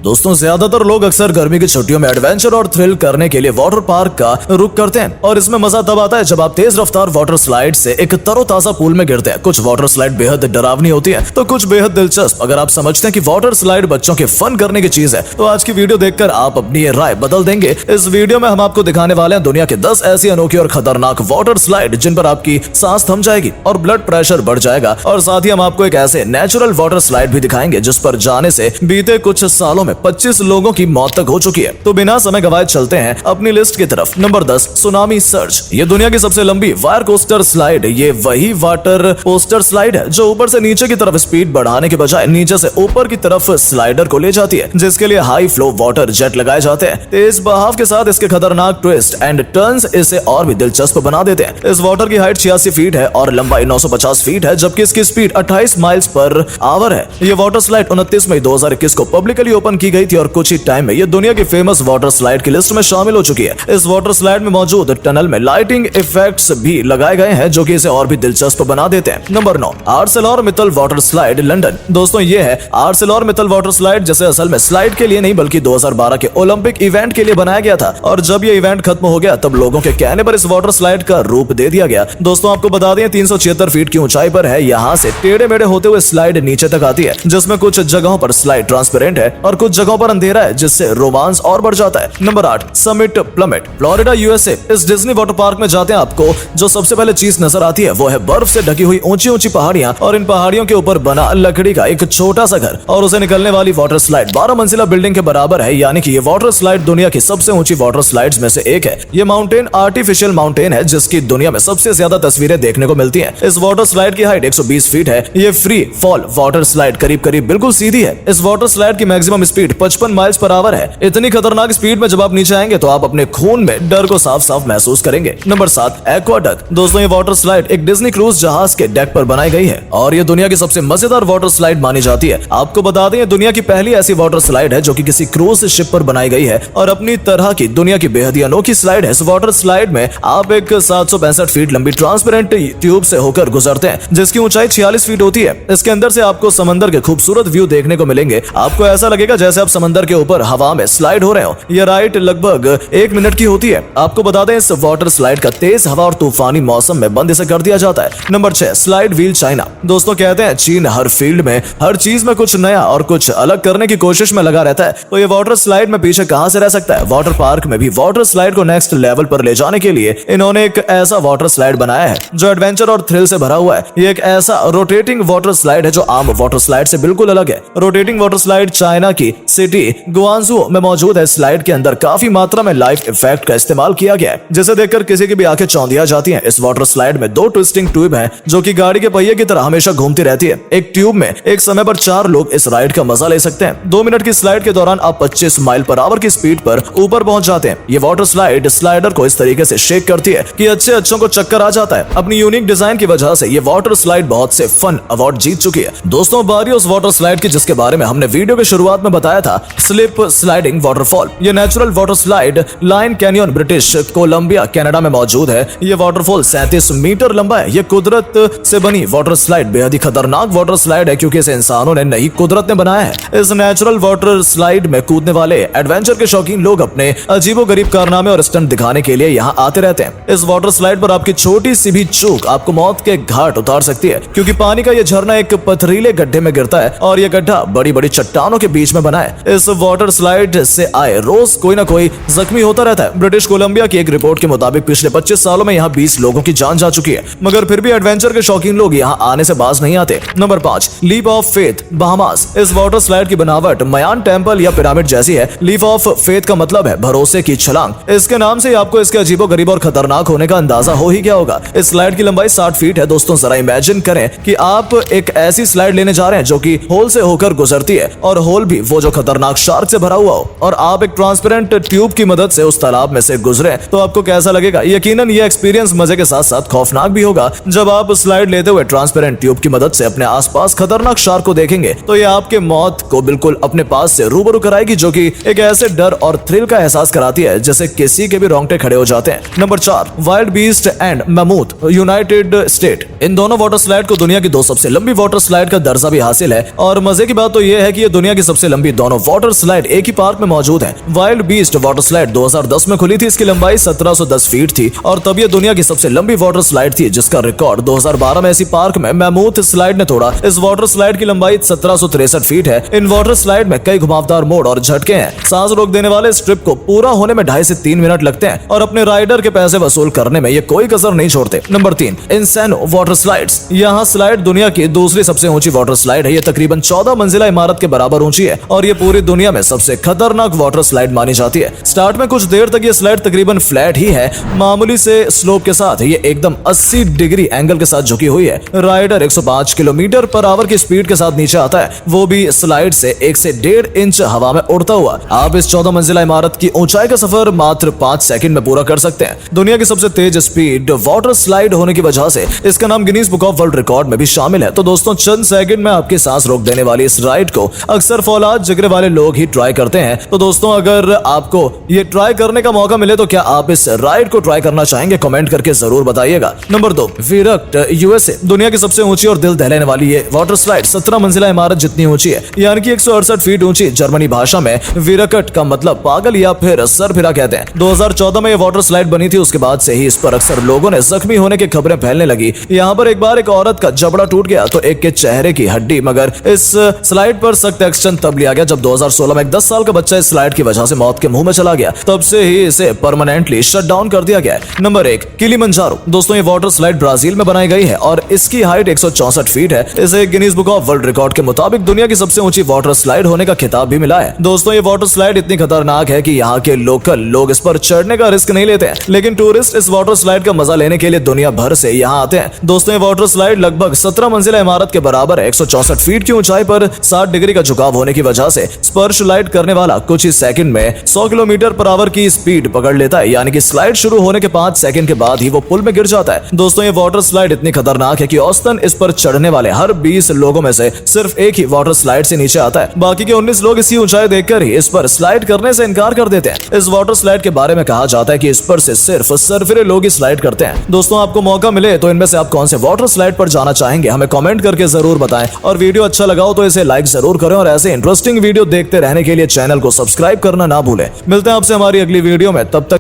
दोस्तों ज्यादातर लोग अक्सर गर्मी की छुट्टियों में एडवेंचर और थ्रिल करने के लिए वाटर पार्क का रुख करते हैं और इसमें मजा तब आता है जब आप तेज रफ्तार वाटर स्लाइड से एक तरोताजा पूल में गिरते हैं। कुछ वाटर स्लाइड बेहद डरावनी होती है तो कुछ बेहद दिलचस्प। अगर आप समझते हैं कि वाटर स्लाइड बच्चों के फन करने की चीज है तो आज की वीडियो देखकर आप अपनी ये राय बदल देंगे। इस वीडियो में हम आपको दिखाने वाले हैं दुनिया के 10 ऐसी अनोखी और खतरनाक वाटर स्लाइड जिन पर आपकी सांस थम जाएगी और ब्लड प्रेशर बढ़ जाएगा। और साथ ही हम आपको एक ऐसे नेचुरल वाटर स्लाइड भी दिखाएंगे जिस पर जाने से बीते कुछ सालों में 25 लोगों की मौत तक हो चुकी है। तो बिना समय गवाए चलते हैं अपनी लिस्ट की तरफ। Number 10, tsunami surge. ये दुनिया की सबसे लंबी वायर कोस्टर स्लाइड। ये वही वाटर कोस्टर स्लाइड है जो ऊपर से नीचे की तरफ स्पीड बढ़ाने के बजाय नीचे से ऊपर की तरफ स्लाइडर को ले जाती है, जिसके लिए हाई फ्लो वाटर जेट लगाए जाते हैं। तेज बहाव के साथ इसके खतरनाक ट्विस्ट एंड टर्न्स इसे और भी दिलचस्प बना देते हैं। इस वाटर की हाइट 86 फीट है और लंबाई 950 फीट है, जबकि इसकी स्पीड 28 माइल्स पर आवर है। ये वाटर स्लाइड 29 मई 2021 को पब्लिकली ओपन की गई थी और कुछ ही टाइम में ये दुनिया की फेमस वाटर स्लाइड की लिस्ट में शामिल हो चुकी है। इस वाटर स्लाइड में मौजूद टनल में लाइटिंग इफेक्ट्स भी लगाए गए हैं जो कि इसे और भी दिलचस्प बना देते हैं। Number 9, ArcelorMittal water slide, London. दोस्तों ये है आर्सेलॉरमित्तल वाटर स्लाइड, जिसे असल में स्लाइड के लिए नहीं बल्कि 2012 के ओलंपिक इवेंट के लिए बनाया गया था। और जब ये इवेंट खत्म हो गया तब लोगों के कहने पर इस वाटर स्लाइड का रूप दे दिया गया। दोस्तों आपको बता दें 376 फीट की ऊंचाई पर है। यहाँ से टेढ़े मेढ़े होते हुए स्लाइड नीचे तक आती है, जिसमें कुछ जगहों पर स्लाइड ट्रांसपेरेंट है और कुछ जगहों पर अंधेरा है, जिससे रोमांस और बढ़ जाता है। Number 8, summit plummet, Florida USA. इस डिज्नी वाटर पार्क में जाते हैं आपको जो सबसे पहले चीज नजर आती है वो है बर्फ से ढकी हुई ऊंची ऊंची पहाड़ियां और इन पहाड़ियों के ऊपर बना लकड़ी का एक छोटा सा घर और उसे निकलने वाली वाटर स्लाइड 12 मंजिला बिल्डिंग के बराबर है। यानी कि ये वाटर स्लाइड दुनिया की सबसे ऊंची वाटर स्लाइड्स में से एक है। ये माउंटेन आर्टिफिशियल माउंटेन है जिसकी दुनिया में सबसे ज्यादा तस्वीरें देखने को मिलती हैं। इस वाटर स्लाइड की हाइट 120 फीट है। ये फ्री फॉल वाटर स्लाइड करीब करीब बिल्कुल सीधी है। इस वाटर स्लाइड की maximum speed 55 miles per hour है। इतनी खतरनाक स्पीड में जब आप नीचे आएंगे तो आप अपने खून में डर को साफ साफ महसूस करेंगे। Number 7, aqueduct. दोस्तों ये वाटर स्लाइड एक डिज्नी क्रूज जहाज के डेक पर बनाई गई है और ये दुनिया की सबसे मजेदार वाटर स्लाइड मानी जाती है। आपको बता दें ये दुनिया की पहली ऐसी वाटर स्लाइड है जो कि किसी क्रूज शिप पर बनाई गई है और अपनी तरह की दुनिया की बेहद ही अनोखी स्लाइड है। इस वाटर स्लाइड में आप एक 765 फीट लंबी ट्रांसपेरेंट ट्यूब से होकर गुजरते हैं जिसकी ऊंचाई 46 फीट होती है। इसके अंदर से आपको समंदर के खूबसूरत व्यू देखने को मिलेंगे। आपको ऐसा लगेगा जैसे आप समंदर के ऊपर हवा में स्लाइड हो रहे हो। ये राइड लगभग 1 मिनट की होती है। आपको बता दें इस वाटर स्लाइड का तेज हवा और तूफानी मौसम में बंद इसे कर दिया जाता है। Number 6, slide wheel, China. दोस्तों कहते हैं चीन हर फील्ड में हर चीज में कुछ नया और कुछ अलग करने की कोशिश में लगा रहता है, तो ये वाटर स्लाइड में पीछे कहां से रह सकता है। वाटर पार्क में भी वाटर स्लाइड को नेक्स्ट लेवल पर ले जाने के लिए इन्होंने एक ऐसा वाटर स्लाइड बनाया है जो एडवेंचर और थ्रिल से भरा हुआ है। ये एक ऐसा रोटेटिंग वाटर स्लाइड है जो आम वाटर स्लाइड से बिल्कुल अलग है। रोटेटिंग वाटर स्लाइड चाइना की सिटी गुआंगझू में मौजूद है। स्लाइड के अंदर काफी मात्रा में लाइट इफेक्ट का इस्तेमाल किया गया है जिसे देखकर किसी की भी आंखें चौंधिया जाती हैं। इस वाटर स्लाइड में 2 ट्विस्टिंग ट्यूब हैं जो कि गाड़ी के पहिए की तरह हमेशा घूमती रहती है। एक ट्यूब में एक समय पर 4 लोग इस राइड का मजा ले सकते हैं। 2 मिनट की स्लाइड के दौरान आप 25 माइल पर आवर की स्पीड पर ऊपर पहुंच जाते हैं। ये वाटर स्लाइड स्लाइडर को इस तरीके से शेक करती है कि अच्छों को चक्कर आ जाता है। अपनी यूनिक डिजाइन की वजह से ये वाटर स्लाइड बहुत से फन अवार्ड जीत चुकी है। दोस्तों बारी उस वाटर स्लाइड की जिसके बारे में हमने वीडियो के शुरुआत में बताया था, स्लिप स्लाइडिंग वाटरफॉल। ये natural water slide line canyon British Columbia Canada में मौजूद है। ये वाटरफॉल 37 मीटर लंबा है। ये कुदरत से बनी वाटर स्लाइड बेहद ही खतरनाक वाटर स्लाइड है क्योंकि इसे इंसानों ने नहीं कुदरत ने बनाया है। इस नेचुरल वाटर स्लाइड में कूदने वाले एडवेंचर के शौकीन लोग अपने अजीबोगरीब कारनामे और स्टंट दिखाने के लिए यहाँ आते रहते हैं। इस वाटर स्लाइड पर आपकी छोटी सी भी चूक आपको मौत के घाट उतार सकती है क्योंकि पानी का ये झरना एक पथरीले गड्ढे में गिरता है और ये गड्ढा बड़ी बड़ी चट्टानों के बीच में बना है। इस वाटर स्लाइड से आए रोज कोई ना कोई जख्मी होता रहता है। ब्रिटिश कोलंबिया की एक रिपोर्ट के मुताबिक पिछले 25 सालों में यहाँ 20 लोगों की जान जा चुकी है, मगर फिर भी एडवेंचर के शौकीन लोग यहाँ आने से बाज नहीं आते। Number 5, leap of faith, Bahamas. इस वाटर स्लाइड की बनावट मयान टेम्पल या पिरामिड जैसी है। लीप ऑफ फेथ का मतलब है भरोसे की छलांग। इसके नाम से आपको इसके अजीबोगरीब और खतरनाक होने का अंदाजा हो ही गया होगा। इस स्लाइड की लंबाई 60 फीट है। दोस्तों जरा इमेजिन करें कि आप एक ऐसी स्लाइड लेने जा रहे हैं जो कि होल से होकर गुजरती है और होल भी वो जो खतरनाक शार्क से भरा हुआ हो और आप एक ट्रांसपेरेंट ट्यूब की मदद से उस तालाब में से गुजरे तो आपको कैसा लगेगा। यकीनन ये एक्सपीरियंस मजे के साथ साथ खौफनाक भी होगा। जब आप स्लाइड लेते हुए ट्रांसपेरेंट ट्यूब की मदद से अपने आसपास खतरनाक शार्क को देखेंगे तो ये आपके मौत को बिल्कुल अपने पास से रूबरू कराएगी, जो कि एक ऐसे डर और थ्रिल का एहसास कराती है जैसे किसी के भी रोंगटे खड़े हो जाते हैं। Number 4, wild beast and mammoth, United State. इन दोनों वाटर स्लाइड को दुनिया की 2 सबसे लंबी वाटर स्लाइड का दर्जा भी हासिल है और मजे की बात तो यह है कि ये दुनिया की सबसे लंबी दोनों वाटर स्लाइड एक ही पार्क में मौजूद हैं। वाइल्ड बीस्ट वाटर स्लाइड 2010 में खुली थी। इसकी लंबाई 1710 फीट थी और तब यह दुनिया की सबसे लंबी वाटर स्लाइड थी, जिसका रिकॉर्ड 2012 में इसी पार्क में मैमूथ स्लाइड ने तोड़ा। इस वाटर स्लाइड की लंबाई 1763 फीट है। इन वाटर स्लाइड में कई घुमावदार मोड़ और झटके हैं। सांस रोक देने वाले इस ट्रिप को पूरा होने में 2.5 से 3 मिनट लगते हैं और अपने राइडर के पैसे वसूल करने में ये कोई कसर नहीं छोड़ते। Number 3, Insano water slides. यहाँ स्लाइड दुनिया की दूसरी सबसे ऊंची वाटर स्लाइड है। ये तकरीबन 14 मंजिला इमारत के बराबर ऊंची है और ये पूरी दुनिया में सबसे खतरनाक वाटर स्लाइड मानी जाती है। स्टार्ट में कुछ देर तक ये स्लाइड तकरीबन फ्लैट ही है, मामूली से स्लोप के साथ। ये एकदम 80 डिग्री एंगल के साथ झुकी हुई है। राइडर 105 किलोमीटर पर आवर की स्पीड के साथ नीचे आता है, वो भी स्लाइड से 1 से 1.5 इंच हवा में उड़ता हुआ। आप इस 14 मंजिला इमारत की ऊंचाई का सफर मात्र 5 सेकंड में पूरा कर सकते हैं। दुनिया की सबसे तेज स्पीड वाटर स्लाइड होने की वजह से इसका नाम Guinness book of world record में भी शामिल है। तो दोस्तों, चंद सेकंड में आपकी सांस रोक देने वाली इस राइड को अक्सर फौलाद जिगरे वाले लोग ही ट्राई करते हैं। तो दोस्तों, अगर आपको ये ट्राई करने का मौका मिले तो क्या आप इस राइड को ट्राई करना चाहेंगे? कमेंट करके जरूर बताइएगा। Number 2, Verruckt USA. दुनिया की सबसे ऊंची और दिल दहलाने वाली ये वाटर स्लाइड 17 मंजिला इमारत जितनी ऊंची है, यानी कि 168 फीट ऊंची। जर्मनी भाषा में विरक्ट का मतलब पागल या फिर सरफिरा कहते हैं। 2014 में ये वाटर स्लाइड बनी थी। उसके बाद से ही इस पर अक्सर लोगों ने जख्मी होने की खबरें फैलने लगी। यहाँ पर एक बार एक औरत का जबड़ा टूट गया तो एक के चेहरे की हड्डी। मगर इस स्लाइड पर सख्त एक्शन तब लिया गया जब 2016 में एक 10 साल का बच्चा इस स्लाइड की वजह से मौत के मुंह में चला गया। तब से ही इसे परमानेंटली शट डाउन कर दिया गया है। Number 1, Kilimanjaro. दोस्तों, ये वाटर स्लाइड ब्राजील में बनाई गई है और इसकी हाइट 164 फीट है। इसे Guinness book of world record के मुताबिक दुनिया की सबसे ऊंची वाटर स्लाइड होने का खिताब भी मिला है। दोस्तों, ये वाटर स्लाइड इतनी खतरनाक है कि यहाँ के लोकल लोग इस पर चढ़ने का रिस्क नहीं लेते हैं, लेकिन टूरिस्ट इस वाटर स्लाइड का मजा लेने के लिए दुनिया भर से यहाँ आते हैं। दोस्तों, ये वाटर स्लाइड लगभग 17 मंजिला इमारत के बराबर है। 164 फीट की ऊंचाई पर 60 डिग्री का झुकाव होने की वजह से स्पर्श लाइट करने वाला कुछ ही सेकंड में 100 किलोमीटर पर आवर की स्पीड पकड़ लेता है, यानी कि स्लाइड शुरू होने के 5 सेकंड के बाद ही वो पुल में गिर जाता है। दोस्तों, ये वाटर स्लाइड इतनी खतरनाक है कि औसतन इस पर चढ़ने वाले हर 20 लोगों में से सिर्फ एक ही वाटर स्लाइड से नीचे आता है। बाकी के 19 लोग इसी ऊंचाई देखकर ही इस पर स्लाइड करने से इनकार कर देते हैं। इस वाटर स्लाइड के बारे में कहा जाता है कि इस पर से सिर्फ सरफिरे लोग ही स्लाइड करते हैं। दोस्तों, आपको मौका मिले तो इनमें से आप कौन से वाटर स्लाइड पर जाना चाहेंगे? हमें कमेंट करके जरूर बताएं और वीडियो अच्छा लगा हो तो इसे लाइक जरूर करें और ऐसे इंटरेस्टिंग वीडियो देखते रहने के लिए चैनल को सब्सक्राइब करना ना भूलें। मिलते हैं आपसे हमारी अगली वीडियो में, तब तक